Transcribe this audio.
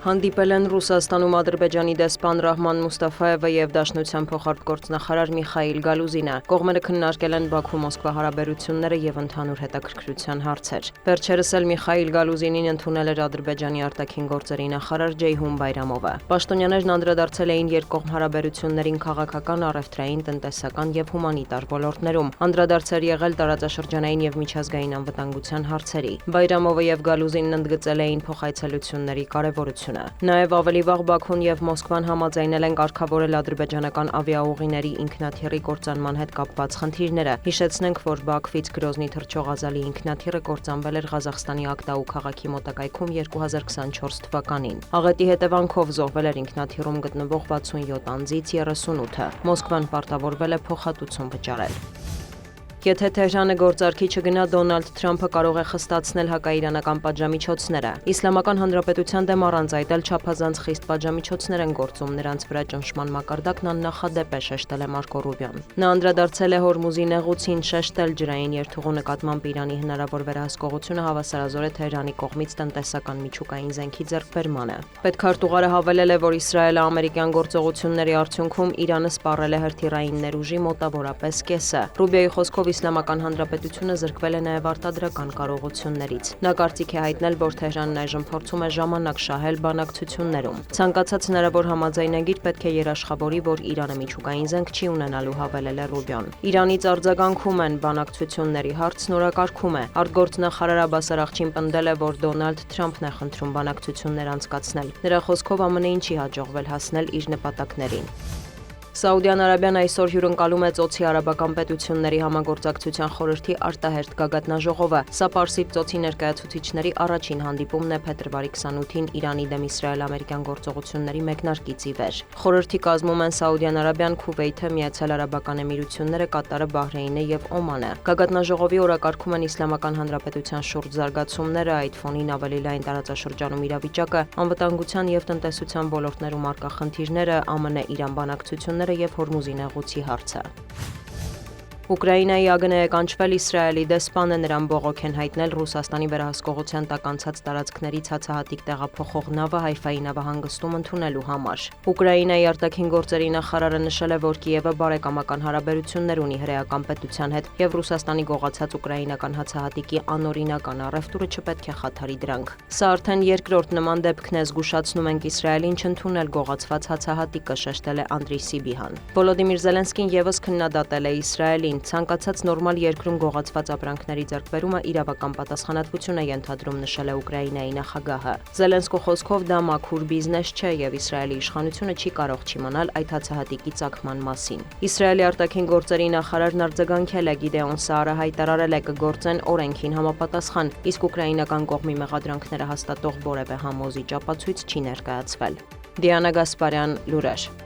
Հանդիպել են Ռուսաստանում Ադրբեջանի դեսպան Ռահման Մուստաֆայևը եւ Դաշնության փոխարտգործնախարար Միխայիլ Գալուզինը։ Կողմերը քննարկել են Բաքու-Մոսկվա հարաբերությունները եւ ընդհանուր հետաքրքրության հարցեր։ Վերջերս էլ Միխայիլ Գալուզինին ընդունել էր Ադրբեջանի արտաքին գործերի նախարար Ջեյհուն Բայրամովը։ Պաշտոնյաներն անդրադարձել էին երկկողմ հարաբերություններին քաղաքական, առևտրային, տնտեսական եւ հումանիտար ոլորտներում։ Անդրադարձեր եղել տարածաշրջանային եւ միջազգային անվտանգության հարցերի։ Բայրամովը եւ Գալուզինն ընդգծել էին փոխայցելությունների կարեւորությունը։ Նաև ավելի վաղ Բաքուն եւ Մոսկվան համաձայնել են կարգավորել ադրբեջանական ավիաուղիների ինքնաթիռի կործանման հետ կապված խնդիրները։ Հիշեցնենք, որ Բաքվից Գրոզնի թռչող Ազալի ինքնաթիռը կործանվել էր Ղազախստանի Ակտաու քաղաքի մոտակայքում 2024 թվականին։ Աղետի հետևանքով զոհվել էր ինքնաթիռում գտնվող 67 անձից 38-ը։ Մոսկվան պարտավորվել է փոխհատուցում վճարել։ Եթե Թեհրանը գործարքի չգնա, Դոնալդ Թրամփը կարող է խստացնել հակաիրանական պատժամիջոցները։ Իսլամական Հանրապետության դեմ առանց այդ էլ չափազանց խիստ պատժամիջոցներ են գործում, նրանց վրա ճնշման մակարդակն աննախադեպ է, շեշտել է Մարկո Ռուբիոն։ Նա անդրադարձել է Հորմուզի նեղուցին, շեշտել ջրային երթուղու նկատմամբ Իրանի հնարավոր վերահսկողությունը հավասարազոր է Թեհրանի կողմից տնտեսական միջուկային զենքի ձեռքբերմանը։ Պետքարտուղարը հավելել է, որ Իսրայելը ամերիկյան գործողությունների արդյունքում Իրանը սպառել է հրթիռային ներուժի մոտավորապես կեսը։ Ռուբիոյի խոսքով Իսլամական Հանրապետությունը զրկվել է նաև արտադրական կարողություններից։ Նա կարծիք է հայտնել, որ Թեհրանն այժմ փորձում է ժամանակ շահել բանակցություններում։ Ցանկացած հնարավոր համաձայնագիր պետք է երաշխավորի, որ Իրանը միջուկային զենք չի ունենալու, հավելել է Ռուբիոն։ Իրանից արձագանքում են բանակցությունների հարցն օրակարգում է։ Արտգործնախարար Աբբաս Արաղչին պնդել է, որ Դոնալդ Թրամփն է խնդրում բանակցություններ անցկացնել։ Նրա խոսքով ԱՄՆ-ին չի հաջողվել հասնել իր նպատակներին։ Սաուդյան Արաբիան այսօր հյուրընկալում է Ծոցի արաբական պետությունների համագործակցության խորհրդի արտահերթ գագաթնաժողովը։ Սա Պարսից ծոցի ներկայացուցիչների առաջին հանդիպումն է փետրվարի 28-ին Իրանի դեմ իսրայել-ամերիկյան գործողությունների մեկնարկից ի վեր։ Խորհրդի կազմում են Սաուդյան Արաբիան, Քուվեյթը, Միացյալ Արաբական Էմիրությունները, Կատարը, Բահրեյնը եւ Օմանը։ Գագաթնաժողովի օրակարգում են Իսլամական Հանրապետության շուրջ զարգացումները, այդ ֆոնին ավելի լայն տարածաշրջանում իրավիճակը, անվտանգության եւ տնտեսության ոլորտներում առկա խնդիրները, ԱՄՆ-Իրան բանակցությունները եւ Հորմուզի նեղուցի հարցը։ Ուկրաինայի ԱԳՆ-ը կանչվել Իսրայելի դեսպանը, նրան բողոք են հայտնել Ռուսաստանի վերահսկողության տակ անցած տարածքներից հացահատիկ տեղափոխող նավը Հայֆայի նավահանգստում ընդունելու համար։ Ուկրաինայի արտաքին գործերի նախարարը նշել է, որ Կիևը բարեկամական հարաբերություններ ունի հրեական պետության հետ եւ Ռուսաստանի գողացած ուկրաինական հացահատիկի անօրինական առևտուրը չպետք է խաթարի դրանք։ Սա արդեն երկրորդ նման դեպքն է, զգուշացնում ենք Իսրայելին չընդունել գողացված հացահատիկը, շեշտել է Անդրի Սիբիհան։ Վոլոդիմիր Զելենսկին եւս քննադատել է Իսրայելին։ Ցանկացած նորմալ երկրում գողացված ապրանքների ձեռքբերումը իրավական պատասխանատվություն է ենթադրում, նշել է Ուկրաինայի նախագահը։ Զելենսկու խոսքով դա մաքուր բիզնես չէ եւ Իսրայելի իշխանությունը չի կարող չիմանալ այդ հացահատիկի ծագման մասին։ Իսրայելի արտաքին գործերի նախարարն արձագանքել է, Գիդեոն Սաարը հայտարարել է կգործեն օրենքին համապատասխան, իսկ ուկրաինական կողմի մեղադրանքները հաստատող որևէ համոզիչ ապացույց չի ներկայացվել։ Դիանա Գասպարյան, լուրեր։